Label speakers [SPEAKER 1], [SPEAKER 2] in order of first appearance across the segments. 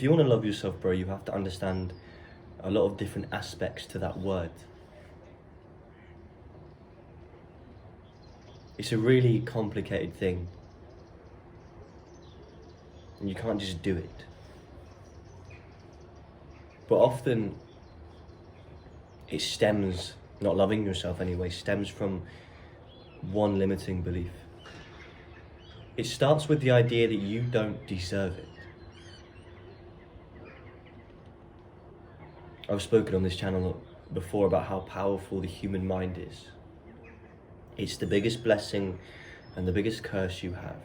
[SPEAKER 1] If you want to love yourself, bro, you have to understand a lot of different aspects to that word. It's a really complicated thing. And you can't just do it. But often it stems, not loving yourself anyway, stems from one limiting belief. It starts with the idea that you don't deserve it. I've spoken on this channel before about how powerful the human mind is. It's the biggest blessing and the biggest curse you have.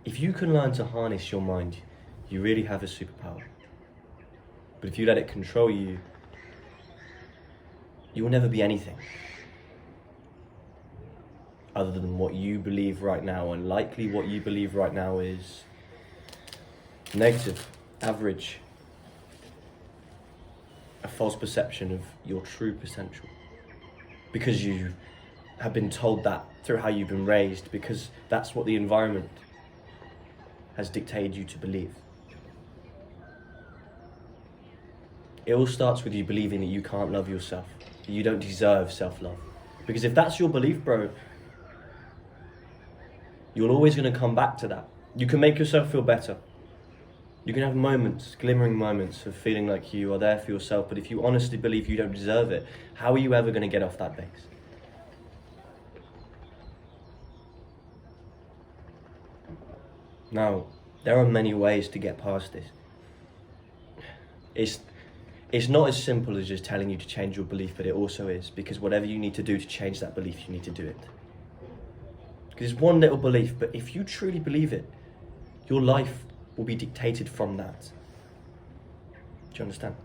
[SPEAKER 1] If you can learn to harness your mind, you really have a superpower. But if you let it control you, you will never be anything other than what you believe right now, and likely what you believe right now is negative, average, a false perception of your true potential. Because you have been told that through how you've been raised, because that's what the environment has dictated you to believe. It all starts with you believing that you can't love yourself, that you don't deserve self-love. Because if that's your belief, bro, you're always going to come back to that. You can make yourself feel better. You can have moments, glimmering moments of feeling like you are there for yourself, but if you honestly believe you don't deserve it, how are you ever going to get off that base? Now, there are many ways to get past this. It's not as simple as just telling you to change your belief, but it also is, because whatever you need to do to change that belief, you need to do it. Because it's one little belief, but if you truly believe it, your life will be dictated from that. Do you understand?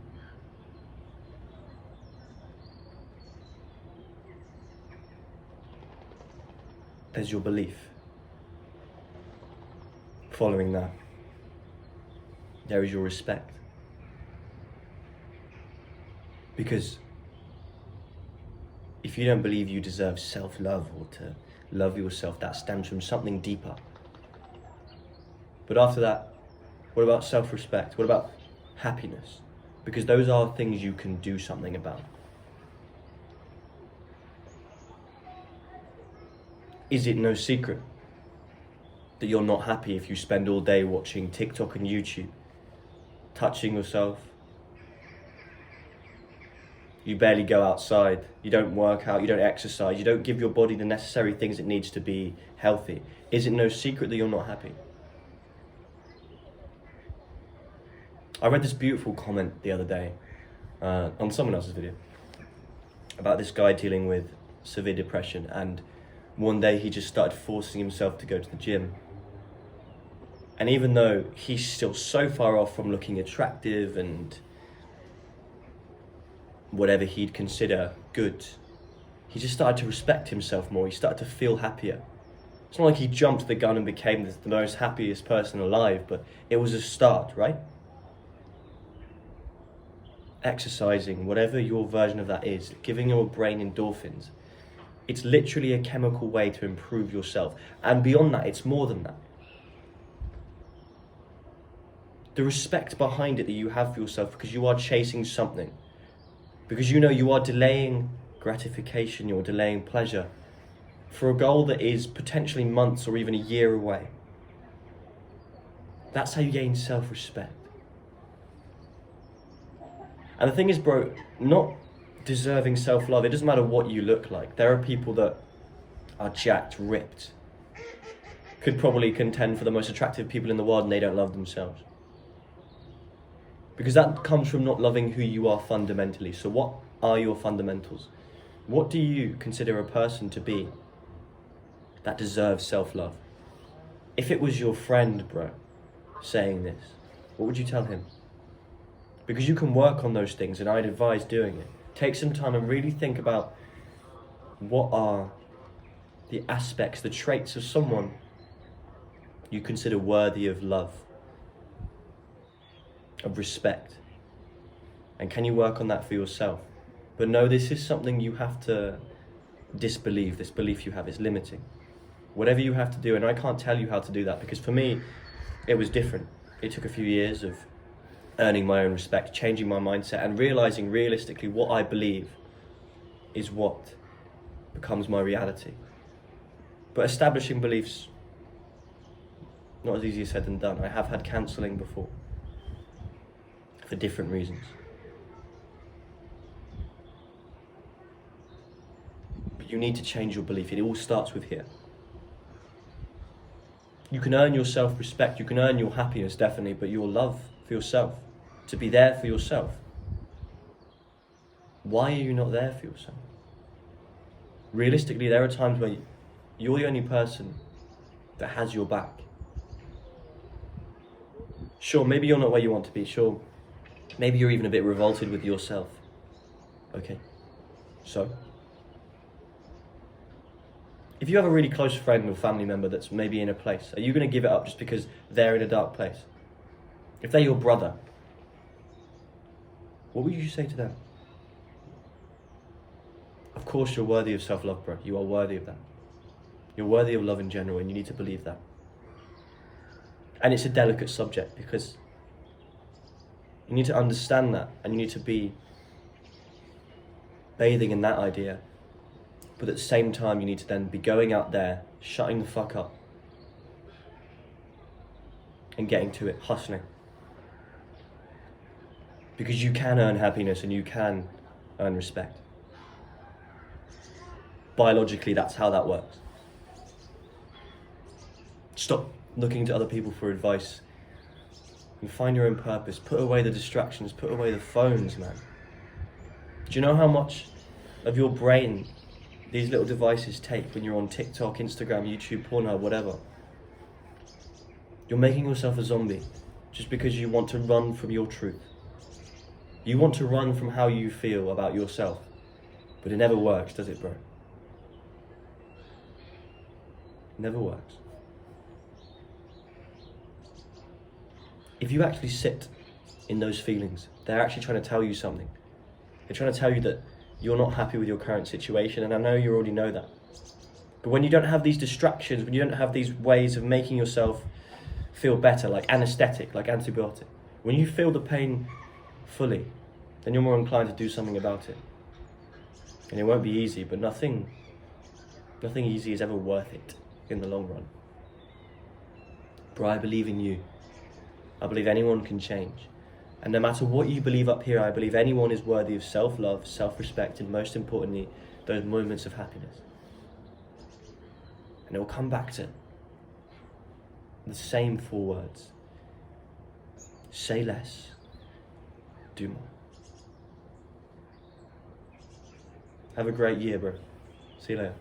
[SPEAKER 1] There's your belief. Following that, there is your respect. Because if you don't believe you deserve self-love or to love yourself, that stems from something deeper. But after that, what about self-respect? What about happiness? Because those are things you can do something about. Is it no secret that you're not happy if you spend all day watching TikTok and YouTube, touching yourself? You barely go outside, you don't work out, you don't exercise, you don't give your body the necessary things it needs to be healthy. Is it no secret that you're not happy? I read this beautiful comment the other day on someone else's video about this guy dealing with severe depression, and one day he just started forcing himself to go to the gym. And even though he's still so far off from looking attractive and whatever he'd consider good, he just started to respect himself more. He started to feel happier. It's not like he jumped the gun and became the most happiest person alive, but it was a start, right? Exercising, whatever your version of that is, giving your brain endorphins. It's literally a chemical way to improve yourself. And beyond that, it's more than that. The respect behind it that you have for yourself, because you are chasing something. Because you know you are delaying gratification, you're delaying pleasure for a goal that is potentially months or even a year away. That's how you gain self-respect. And the thing is, bro, not deserving self-love, it doesn't matter what you look like. There are people that are jacked, ripped, could probably contend for the most attractive people in the world, and they don't love themselves. Because that comes from not loving who you are fundamentally. So what are your fundamentals? What do you consider a person to be that deserves self-love? If it was your friend, bro, saying this, what would you tell him? Because you can work on those things, and I'd advise doing it. Take some time and really think about what are the aspects, the traits of someone you consider worthy of love, of respect. And can you work on that for yourself? But no, this is something you have to disbelieve. This belief you have is limiting. Whatever you have to do, and I can't tell you how to do that, because for me, it was different. It took a few years of earning my own respect, changing my mindset, and realizing realistically what I believe is what becomes my reality. But establishing beliefs, not as easy as said than done. I have had counselling before for different reasons. But you need to change your belief. It all starts with here. You can earn your self-respect, you can earn your happiness, definitely, but your love for yourself, to be there for yourself. Why are you not there for yourself? Realistically, there are times where you're the only person that has your back. Sure, maybe you're not where you want to be. Sure, maybe you're even a bit revolted with yourself. Okay, so if you have a really close friend or family member that's maybe in a place, are you going to give it up just because they're in a dark place? If they're your brother, what would you say to them? Of course you're worthy of self-love, bro. You are worthy of that. You're worthy of love in general, and you need to believe that. And it's a delicate subject because you need to understand that, and you need to be bathing in that idea. But at the same time, you need to then be going out there, shutting the fuck up, and getting to it, hustling. Because you can earn happiness and you can earn respect. Biologically, that's how that works. Stop looking to other people for advice and find your own purpose. Put away the distractions, put away the phones, man. Do you know how much of your brain these little devices take when you're on TikTok, Instagram, YouTube, Pornhub, whatever? You're making yourself a zombie just because you want to run from your truth. You want to run from how you feel about yourself, but it never works, does it, bro? It never works. If you actually sit in those feelings, they're actually trying to tell you something. They're trying to tell you that you're not happy with your current situation, and I know you already know that. But when you don't have these distractions, when you don't have these ways of making yourself feel better, like anesthetic, like antibiotic, when you feel the pain fully, then you're more inclined to do something about it. And it won't be easy, but nothing easy is ever worth it in the long run. Bro, I believe in you. I believe anyone can change. And no matter what you believe up here, I believe anyone is worthy of self-love, self-respect, and most importantly, those moments of happiness. And it will come back to the same 4 words. Say less, do more. Have a great year, bro. See you later.